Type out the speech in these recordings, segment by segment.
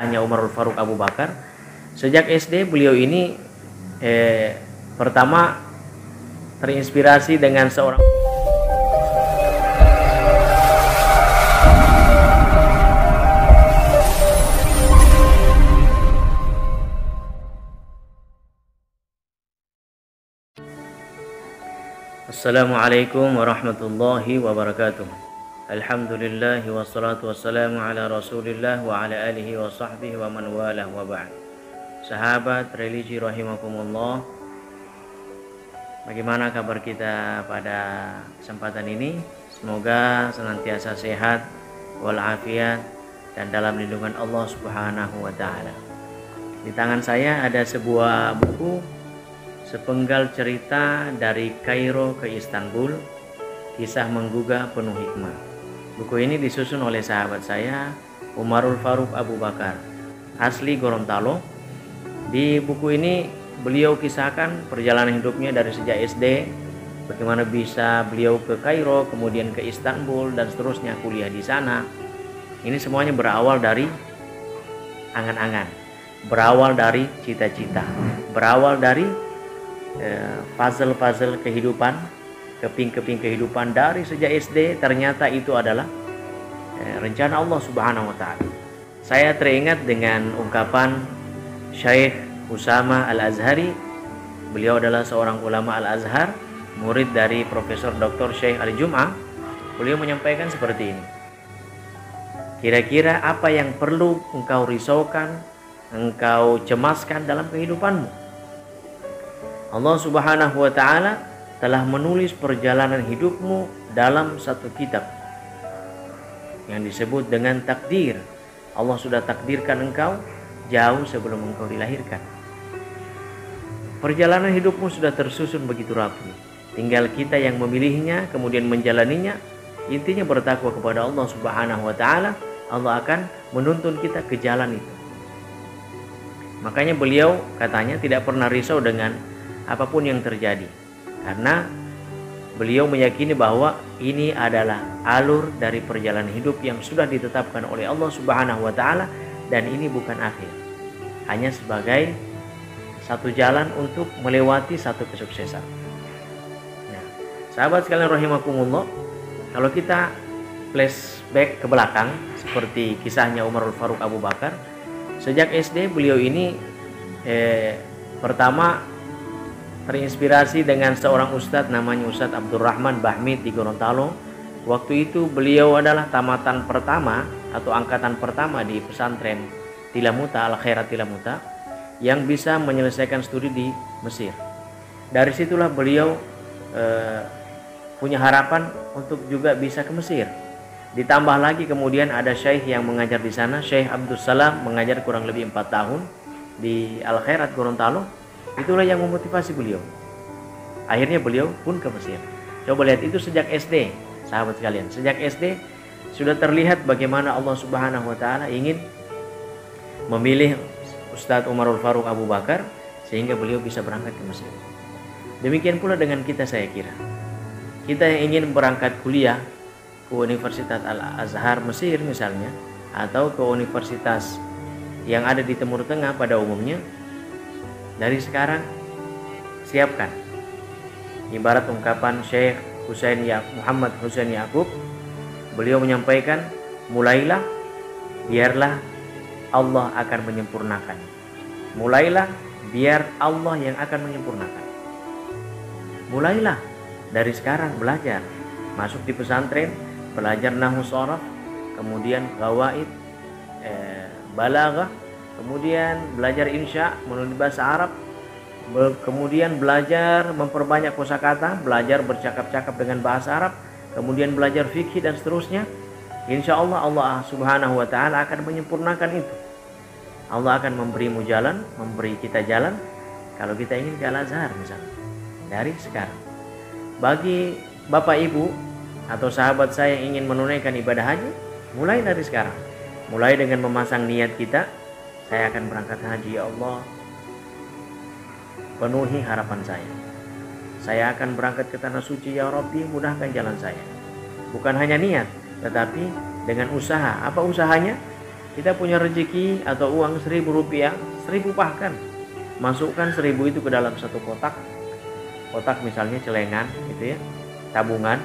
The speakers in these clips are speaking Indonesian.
hanya Umarul Faruq Abu Bakar. Sejak SD beliau ini pertama terinspirasi dengan seorang Assalamualaikum warahmatullahi wabarakatuh. Alhamdulillah wassalatu wassalamu ala Rasulillah wa ala alihi wa sahbihi wa man walah wa ba'd. Sahabat religi rahimakumullah, bagaimana kabar kita pada kesempatan ini? Semoga senantiasa sehat walafiat dan dalam lindungan Allah Subhanahu wa taala. Di tangan saya ada sebuah buku, sepenggal cerita dari Kairo ke Istanbul, kisah menggugah penuh hikmah. Buku ini disusun oleh sahabat saya, Umarul Faruq Abu Bakar, asli Gorontalo. Di buku ini beliau kisahkan perjalanan hidupnya dari sejak SD, bagaimana bisa beliau ke Kairo, kemudian ke Istanbul, dan seterusnya kuliah di sana. Ini semuanya berawal dari angan-angan, berawal dari cita-cita, berawal dari puzzle-puzzle kehidupan, keping-keping kehidupan dari sejak SD. Ternyata itu adalah rencana Allah Subhanahu wa taala. Saya teringat dengan ungkapan Syekh Usama Al-Azhari. Beliau adalah seorang ulama Al-Azhar, murid dari Profesor Dr. Syekh Al-Jum'ah. Beliau menyampaikan seperti ini: kira-kira apa yang perlu engkau risaukan, engkau cemaskan dalam kehidupanmu? Allah Subhanahu wa taala telah menulis perjalanan hidupmu dalam satu kitab yang disebut dengan takdir. Allah sudah takdirkan engkau jauh sebelum engkau dilahirkan. Perjalanan hidupmu sudah tersusun begitu rapi. Tinggal kita yang memilihnya, kemudian menjalaninya. Intinya bertakwa kepada Allah Subhanahu wa taala. Allah akan menuntun kita ke jalan itu. Makanya beliau katanya tidak pernah risau dengan apapun yang terjadi, karena beliau meyakini bahwa ini adalah alur dari perjalanan hidup yang sudah ditetapkan oleh Allah Subhanahu wa taala, dan ini bukan akhir, hanya sebagai satu jalan untuk melewati satu kesuksesan. Nah, sahabat sekalian rahimakumullah, kalau kita flashback ke belakang seperti kisahnya Umarul Faruq Abu Bakar, sejak SD beliau ini pertama terinspirasi dengan seorang ustadz namanya Ustadz Abdurrahman Bahmid di Gorontalo. Waktu itu beliau adalah tamatan pertama atau angkatan pertama di pesantren Tilamuta, Al-Khairat Tilamuta, yang bisa menyelesaikan studi di Mesir. Dari situlah beliau punya harapan untuk juga bisa ke Mesir. Ditambah lagi kemudian ada syekh yang mengajar di sana, Syekh Abdus Salam, mengajar kurang lebih 4 tahun di Al-Khairat Gorontalo. Itulah yang memotivasi beliau. Akhirnya beliau pun ke Mesir. Coba lihat, itu sejak SD, sahabat sekalian. Sejak SD sudah terlihat bagaimana Allah Subhanahu wa taala ingin memilih Ustadz Umarul Faruq Abu Bakar sehingga beliau bisa berangkat ke Mesir. Demikian pula dengan kita, saya kira. Kita yang ingin berangkat kuliah ke Universitas Al-Azhar Mesir misalnya, atau ke universitas yang ada di Timur Tengah pada umumnya, dari sekarang siapkan. Ibarat ungkapan Syekh Muhammad Husain Yaqub, beliau menyampaikan, mulailah, biarlah Allah akan menyempurnakan. Mulailah, biar Allah yang akan menyempurnakan. Mulailah dari sekarang belajar, masuk di pesantren, belajar nahwu sharaf, kemudian qawaid, balaghah, kemudian belajar insya, menulis bahasa Arab, kemudian belajar memperbanyak kosakata, belajar bercakap-cakap dengan bahasa Arab, kemudian belajar fikih dan seterusnya. Insya Allah, Allah Subhanahu wa taala akan menyempurnakan itu. Allah akan memberimu jalan, memberi kita jalan kalau kita ingin ke Al-Azhar misalnya. Dari sekarang, bagi Bapak Ibu atau sahabat saya yang ingin menunaikan ibadah haji, mulai dari sekarang. Mulai dengan memasang niat kita, saya akan berangkat haji, ya Allah, penuhi harapan saya. Saya akan berangkat ke tanah suci, ya Rabbi, mudahkan jalan saya. Bukan hanya niat, tetapi dengan usaha. Apa usahanya? Kita punya rezeki atau uang 1.000 rupiah, 1.000 bahkan. Masukkan 1.000 itu ke dalam satu kotak. Kotak misalnya celengan gitu ya, tabungan.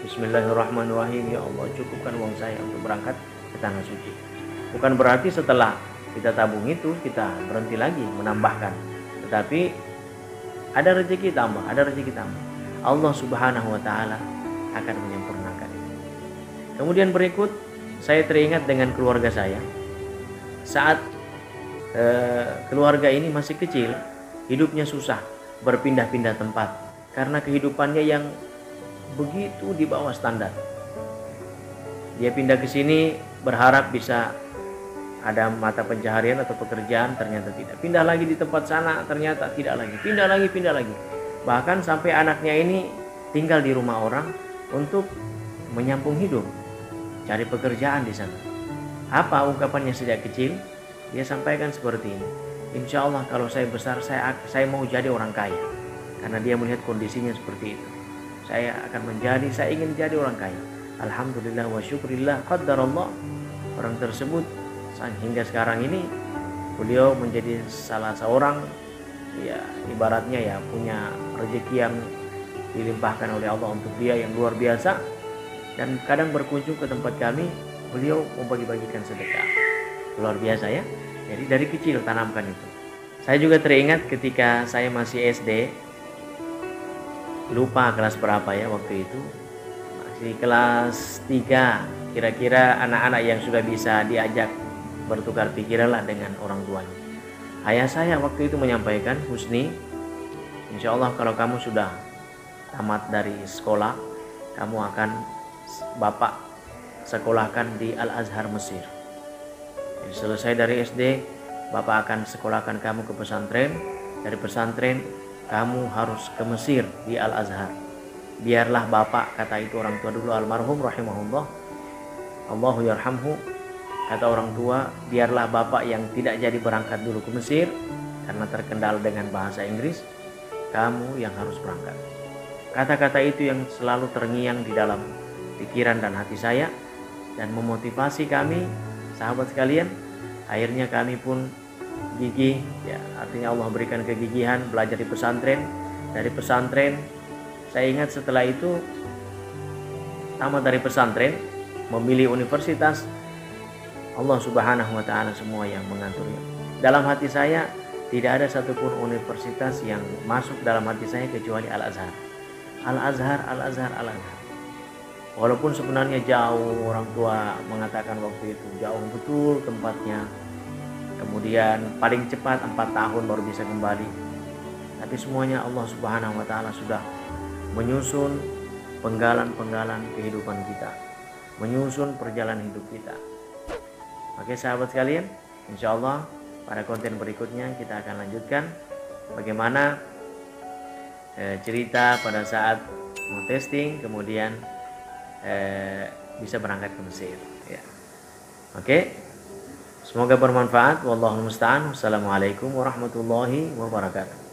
Bismillahirrahmanirrahim, ya Allah cukupkan uang saya untuk berangkat ke tanah suci. Bukan berarti setelah kita tabung itu kita berhenti lagi menambahkan, tetapi ada rezeki tambah, ada rezeki tambah. Allah Subhanahu wa taala akan menyempurnakan itu. Kemudian berikut, saya teringat dengan keluarga saya. Saat keluarga ini masih kecil, hidupnya susah, berpindah-pindah tempat karena kehidupannya yang begitu di bawah standar. Dia pindah ke sini berharap bisa ada mata pencaharian atau pekerjaan, ternyata tidak. Pindah lagi di tempat sana, ternyata tidak lagi. Pindah lagi. Bahkan sampai anaknya ini tinggal di rumah orang untuk menyambung hidup, cari pekerjaan di sana. Apa ungkapannya sejak kecil? Dia sampaikan seperti ini. Insya Allah kalau saya besar, saya mau jadi orang kaya. Karena dia melihat kondisinya seperti itu. Saya ingin jadi orang kaya. Alhamdulillah wa syukurillah qaddarallah. Orang tersebut hingga sekarang ini beliau menjadi salah seorang, ya ibaratnya ya punya rezeki yang dilimpahkan oleh Allah untuk dia yang luar biasa. Dan kadang berkunjung ke tempat kami, beliau membagi-bagikan sedekah. Luar biasa ya. Jadi dari kecil tanamkan itu. Saya juga teringat ketika saya masih SD, lupa kelas berapa ya waktu itu, masih kelas 3, kira-kira anak-anak yang sudah bisa diajak bertukar pikiran lah dengan orang tuanya. Ayah saya waktu itu menyampaikan, Husni, insya Allah kalau kamu sudah tamat dari sekolah, kamu akan Bapak sekolahkan di Al-Azhar Mesir. Jadi selesai dari SD, Bapak akan sekolahkan kamu ke pesantren. Dari pesantren kamu harus ke Mesir di Al-Azhar. Biarlah Bapak, kata itu orang tua dulu almarhum rahimahullah, Allahu yarhamhu, kata orang tua, biarlah Bapak yang tidak jadi berangkat dulu ke Mesir karena terkendala dengan bahasa Inggris, kamu yang harus berangkat. Kata-kata itu yang selalu terngiang di dalam pikiran dan hati saya dan memotivasi kami, sahabat sekalian. Akhirnya kami pun gigih, ya artinya Allah berikan kegigihan belajar di pesantren. Dari pesantren, saya ingat setelah itu tamat dari pesantren, memilih universitas, Allah Subhanahu wa taala semua yang mengaturnya. Dalam hati saya tidak ada satupun universitas yang masuk dalam hati saya kecuali Al-Azhar. Al-Azhar, Al-Azhar, Al-Azhar. Walaupun sebenarnya jauh, orang tua mengatakan waktu itu jauh betul tempatnya. Kemudian paling cepat 4 tahun baru bisa kembali. Tapi semuanya Allah Subhanahu wa taala sudah menyusun penggalan-penggalan kehidupan kita, menyusun perjalanan hidup kita. Oke sahabat sekalian, insya Allah pada konten berikutnya kita akan lanjutkan bagaimana cerita pada saat mau testing, kemudian bisa berangkat ke Mesir ya. Oke, semoga bermanfaat. Wallahul musta'an. Wassalamualaikum warahmatullahi wabarakatuh.